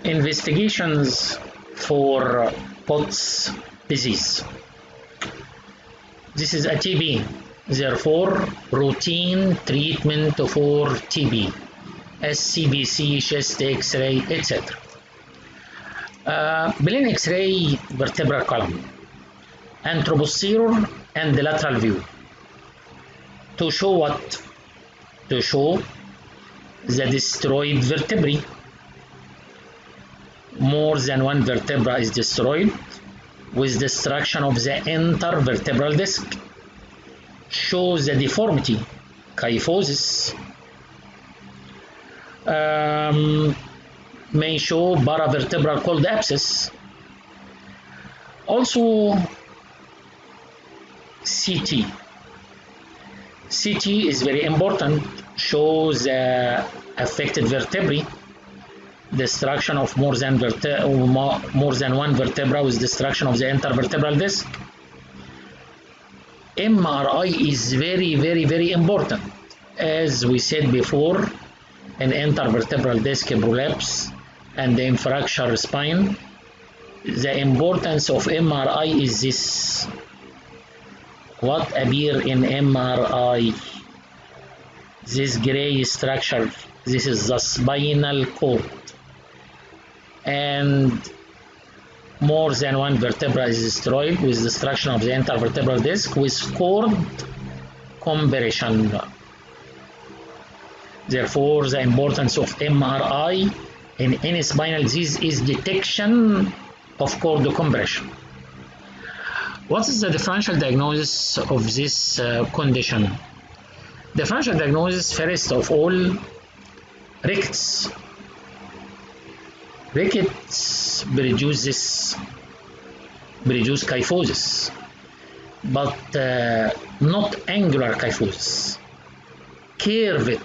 Investigations for Pott's disease. This is a TB, therefore routine treatment for TB, SCBC, chest X-ray, etc. Plain X-ray vertebral column, anteroposterior and lateral view. To show what? To show the destroyed vertebrae. More than one vertebra is destroyed with destruction of the intervertebral disc. Shows the deformity, kyphosis. May show paravertebral cold abscess. Also CT. CT is very important. Shows the affected vertebrae. Destruction of more than one vertebra with destruction of the intervertebral disc. MRI is very important. As we said before, an intervertebral disc prolapse and the fracture spine. The importance of MRI is this. What appear in MRI? This gray structure. This is the spinal cord. And more than one vertebra is destroyed with destruction of the intervertebral disc with cord compression. Therefore, the importance of MRI in any spinal disease is detection of cord compression. What is the differential diagnosis of this condition? Differential diagnosis, first of all, rickets. Rickets produce kyphosis, but not angular kyphosis. Curved,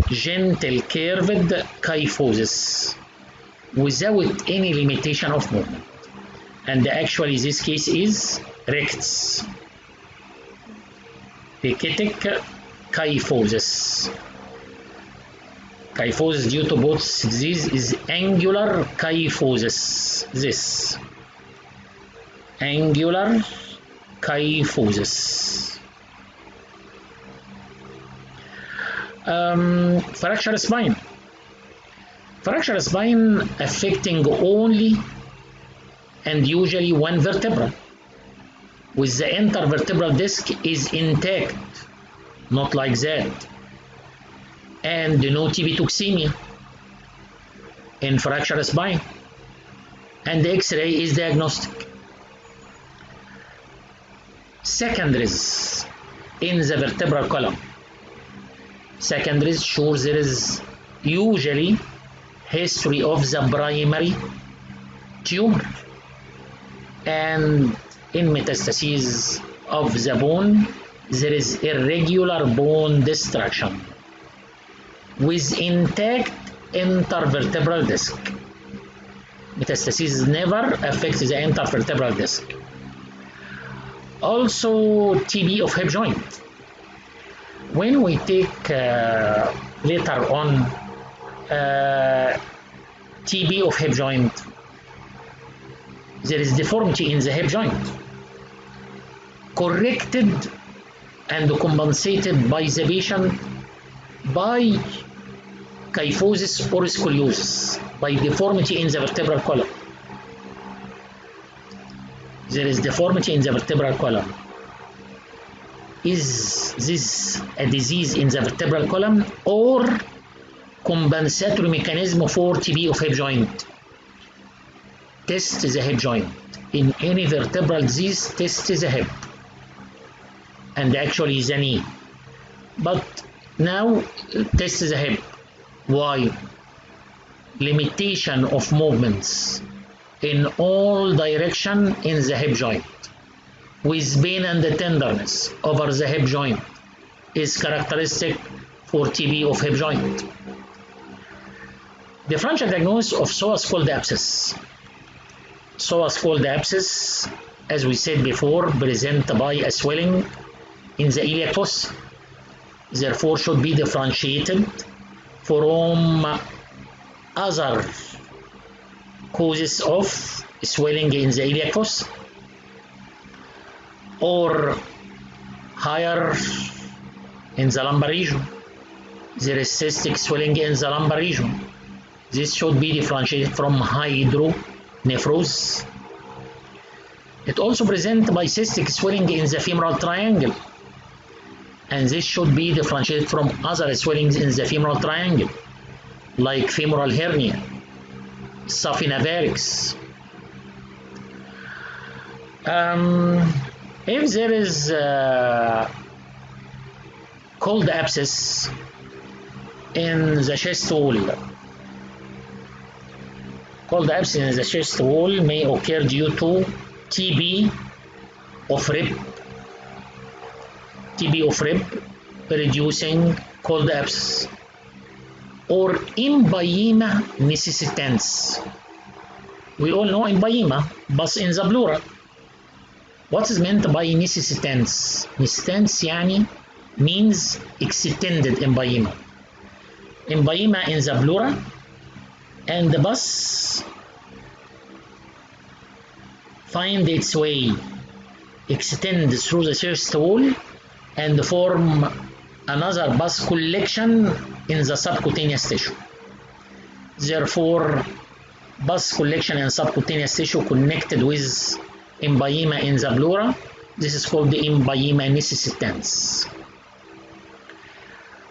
gentle curved kyphosis without any limitation of movement. And actually this case is rickets. Ricketic kyphosis. Kyphosis due to Pott's disease is angular kyphosis. This angular kyphosis. Fracture spine. Fracture spine affecting only and usually one vertebra, with the intervertebral disc is intact, not like that. And no TB toxemia in fracture spine, and the X-ray is diagnostic. Secondaries in the vertebral column. Secondaries shows there is usually history of the primary tumor and in metastases of the bone there is irregular bone destruction with intact intervertebral disc. Metastases never affect the intervertebral disc. Also TB of hip joint. When we take later on TB of hip joint, there is deformity in the hip joint, corrected and compensated by the patient by kyphosis or scoliosis, by deformity in the vertebral column. There is deformity in the vertebral column. Is this a disease in the vertebral column or compensatory mechanism for TB of hip joint? Test the hip joint. In any vertebral disease, test the hip and actually the knee. But now test the hip. Why? Limitation of movements in all direction in the hip joint with pain and tenderness over the hip joint is characteristic for TB of hip joint. Differential diagnosis of psoas cold abscess. Psoas cold abscess, as we said before, present by a swelling in the iliac fossa. Therefore should be differentiated from other causes of swelling in the iliac fossa, or higher in the lumbar region. There is cystic swelling in the lumbar region. This should be differentiated from hydronephrosis. It also presents by cystic swelling in the femoral triangle, and this should be differentiated from other swellings in the femoral triangle, like femoral hernia, saphenopharynx. If there is cold abscess in the chest wall, cold abscess in the chest wall may occur due to TB of rib, reducing cold abscess, or empyema necessitans. We all know empyema, but in the plural. What is meant by necessitans? Necessitans يعني means extended empyema. Empyema in the plural, and the bus find its way, extend through the chest wall, and form another bus collection in the subcutaneous tissue. Therefore, bus collection in subcutaneous tissue connected with empyema in the pleura, this is called the empyema necessitans.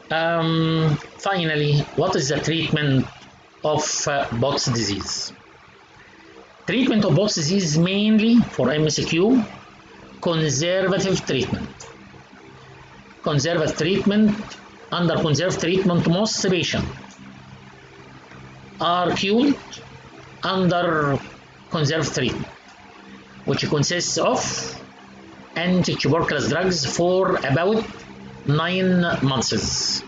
Finally, what is the treatment of Pott's disease? Treatment of Pott's disease mainly for MCQ, conservative treatment. Conservative treatment, under conservative treatment, most patients are cured under conservative treatment, which consists of anti-tuberculous drugs for about 9 months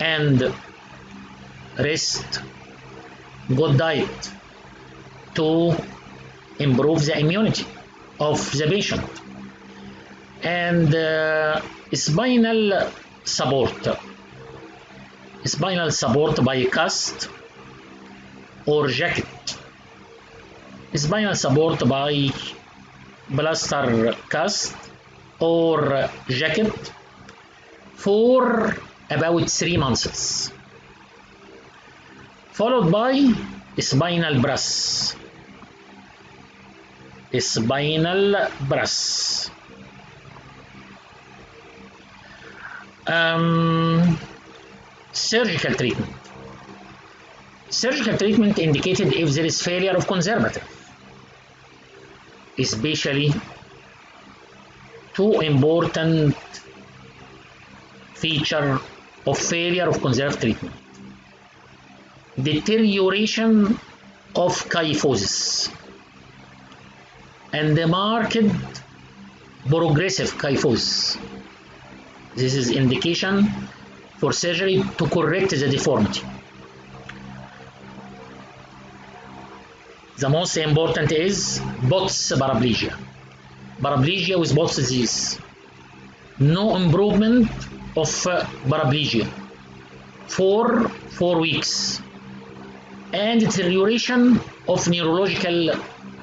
and rest, good diet to improve the immunity of the patient, and spinal support by cast or jacket, spinal support by plaster cast or jacket for about 3 months, followed by spinal brace. Surgical treatment. Surgical treatment indicated if there is failure of conservative, especially two important feature of failure of conservative treatment: deterioration of kyphosis and the marked progressive kyphosis. This is indication for surgery to correct the deformity. The most important is Pott's paraplegia. Paraplegia with Pott's disease. No improvement of paraplegia for 4 weeks, and deterioration of neurological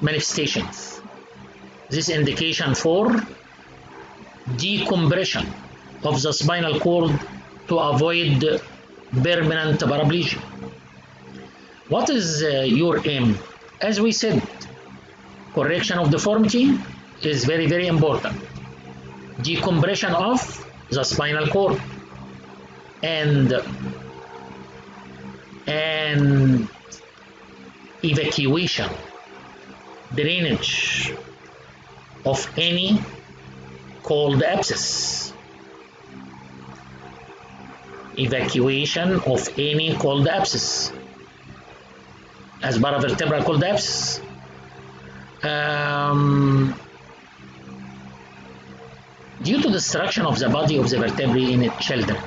manifestations. This indication for decompression of the spinal cord to avoid permanent paraplegia. What is your aim? As we said, correction of deformity is very, very important. Decompression of the spinal cord and evacuation, drainage of any cold abscess. Evacuation of any cold abscess, as paravertebral cold abscess. Due to destruction of the body of the vertebrae in children,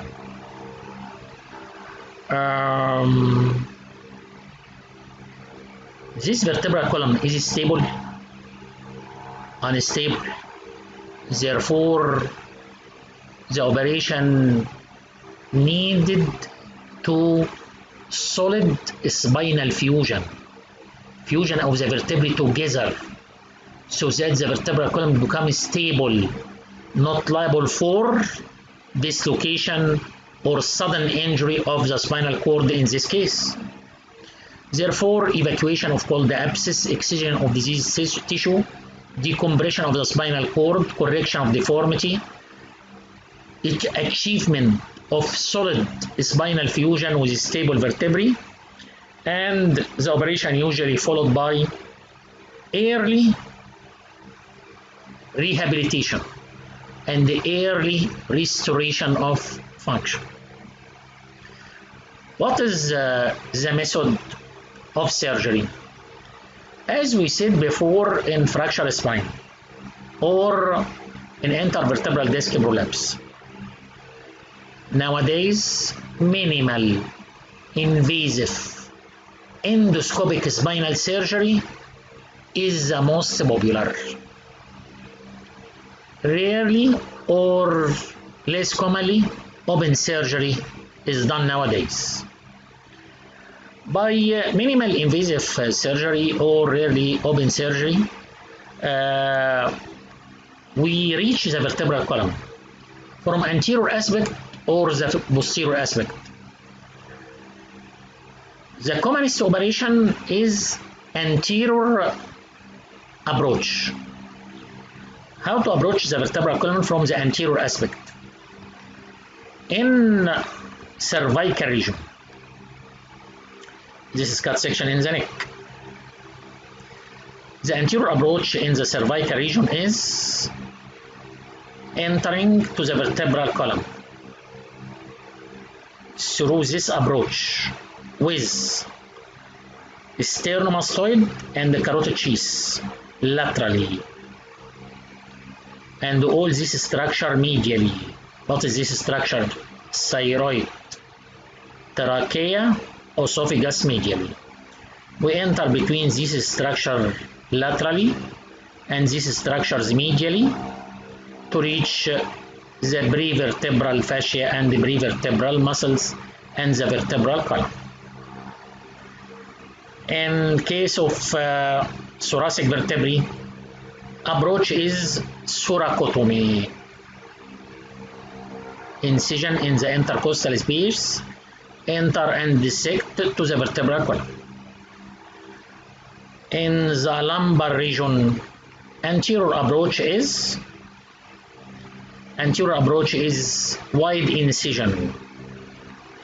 this vertebral column is stable, unstable. Therefore, the operation needed to solid spinal fusion of the vertebrae together, so that the vertebral column becomes stable, not liable for dislocation or sudden injury of the spinal cord in this case. Therefore, evacuation of cold abscess, excision of diseased tissue, decompression of the spinal cord, correction of deformity, achievement of solid spinal fusion with stable vertebrae, and the operation usually followed by early rehabilitation and the early restoration of function. What is the method of surgery? As we said before, in fracture spine or in intervertebral disc prolapse, nowadays minimal invasive endoscopic spinal surgery is the most popular. Rarely or less commonly, open surgery is done nowadays. By minimal invasive surgery or rarely open surgery, we reach the vertebral column from anterior aspect or the posterior aspect. The commonest operation is anterior approach. How to approach the vertebral column from the anterior aspect? In cervical region. This is cut section in the neck. The anterior approach in the cervical region is entering to the vertebral column through this approach with sternomastoid and the carotid sheath laterally, and all this structure medially. What is this structure? Thyroid, trachea, esophagus medially. We enter between this structure laterally and these structures medially to reach the prevertebral fascia and the prevertebral muscles and the vertebral column. In case of thoracic vertebrae, approach is thoracotomy. Incision in the intercostal space, enter and dissect to the vertebral column. In the lumbar region, anterior approach is wide incision,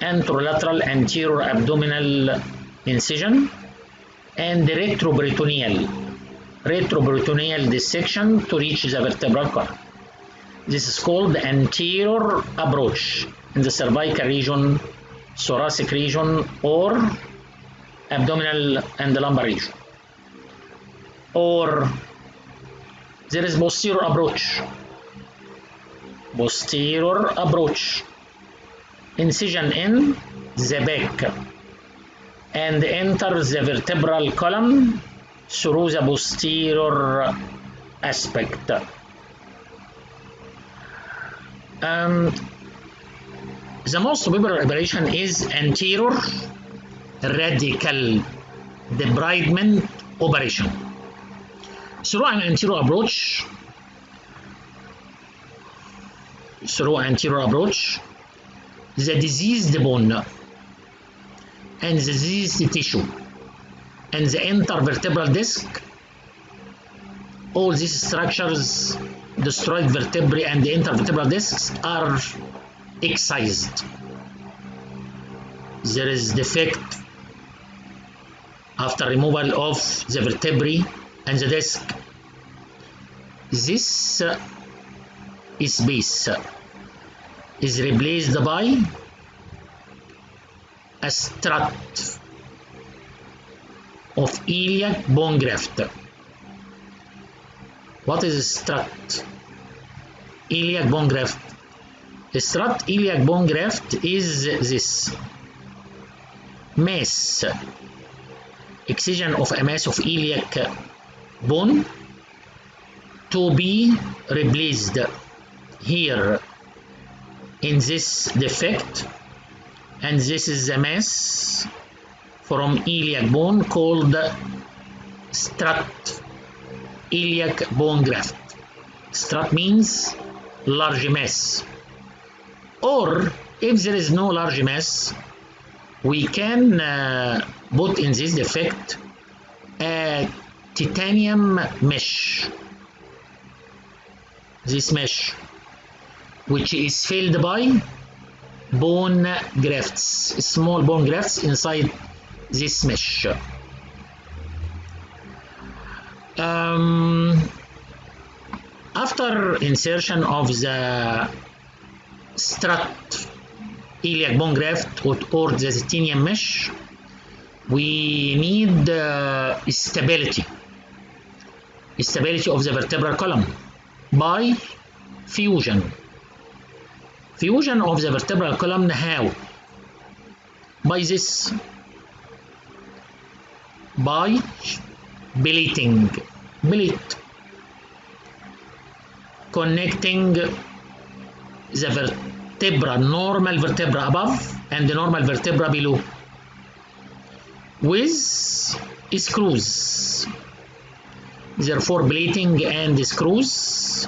anterolateral anterior abdominal incision, and retroperitoneal dissection to reach the vertebral column. This is called anterior approach in the cervical region, thoracic region, or abdominal and lumbar region. Or there is posterior approach. Posterior approach, incision in the back and enter the vertebral column through the posterior aspect. The most popular operation is anterior radical debridement operation. Through an anterior approach, the diseased bone and the diseased tissue and the intervertebral disc, all these structures, destroyed vertebrae and the intervertebral discs, are excised. There is defect after removal of the vertebrae and the disc. This space is replaced by a strut of iliac bone graft. What is a strut? Iliac bone graft. A strut iliac bone graft is this mass, excision of a mass of iliac bone to be replaced here in this defect and this is the mass from iliac bone called strut iliac bone graft. Strut means large mass. Or if there is no large mass, we can put in this defect a titanium mesh. This mesh, which is filled by bone grafts, small bone grafts inside this mesh. After insertion of the strut iliac bone graft or the titanium mesh, we need stability of the vertebral column by fusion of the vertebral column. How? By this, by belating, connecting the vertebra, normal vertebra above and the normal vertebra below with screws. Therefore, belating and screws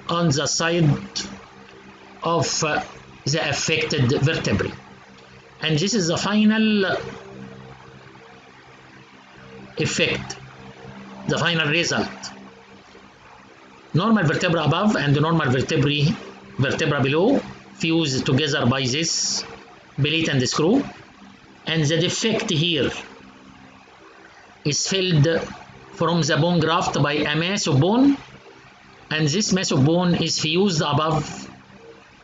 on the side of the affected vertebrae. And this is the final effect, the final result. Normal vertebra above and the normal vertebra below fused together by this belate and screw, and the defect here is filled from the bone graft by a mass of bone, and this mass of bone is fused above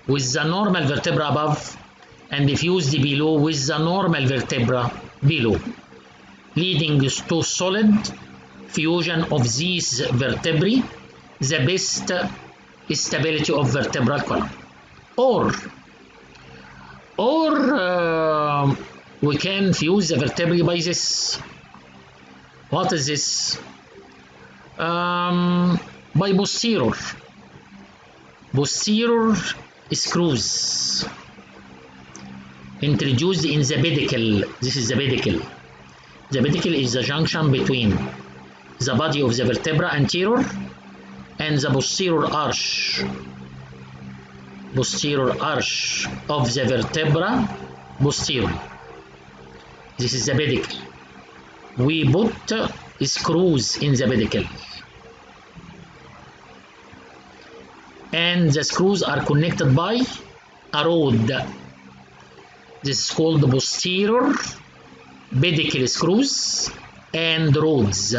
with the normal vertebra above and fused below with the normal vertebra below, leading to solid fusion of these vertebrae, the best stability of vertebral column. Or we can fuse the vertebrae by this. What is this? By posterior screws introduced in the pedicle. This is the pedicle. The pedicle is the junction between the body of the vertebra anterior and the posterior arch of the vertebra posterior. This is the pedicle. We put screws in the pedicle, and the screws are connected by a rod. This is called posterior pedicle screws and rods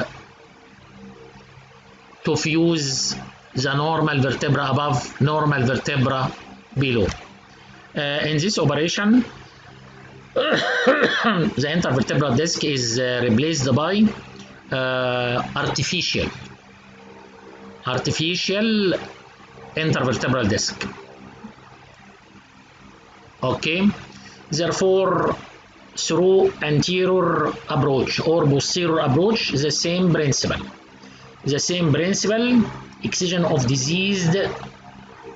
to fuse the normal vertebra above, normal vertebra below. In this operation, the intervertebral disc is replaced by artificial intervertebral disc. Okay, therefore, through anterior approach or posterior approach, the same principle, excision of diseased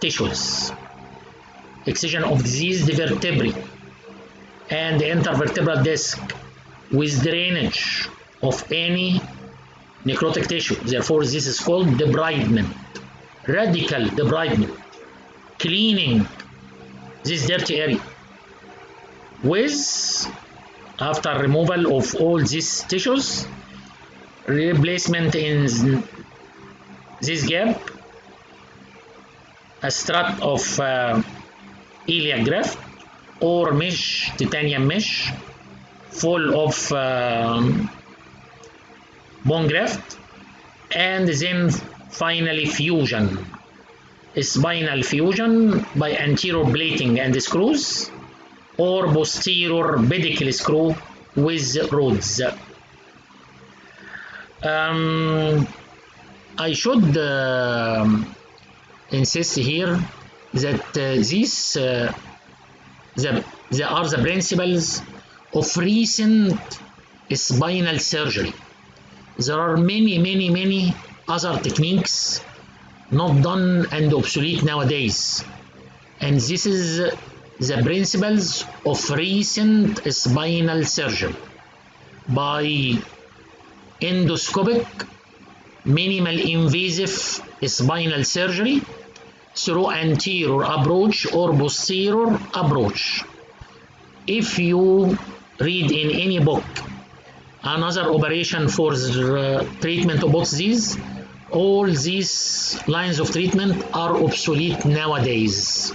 tissues, excision of diseased vertebrae and the intervertebral disc with drainage of any necrotic tissue. Therefore, this is called debridement, radical debridement, cleaning this dirty area with, after removal of all these tissues, replacement in this gap, a strut of iliac graft or mesh, titanium mesh, full of bone graft, and then finally fusion, spinal fusion by anterior plating and screws or posterior pedicle screw with rods. I should insist here that these are the principles of recent spinal surgery. There are many other techniques not done and obsolete nowadays, and this is the principles of recent spinal surgery by endoscopic minimal invasive spinal surgery through anterior approach or posterior approach. If you read in any book another operation for the treatment of both these, all these lines of treatment are obsolete nowadays.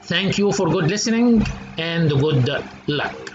Thank you for good listening and good luck.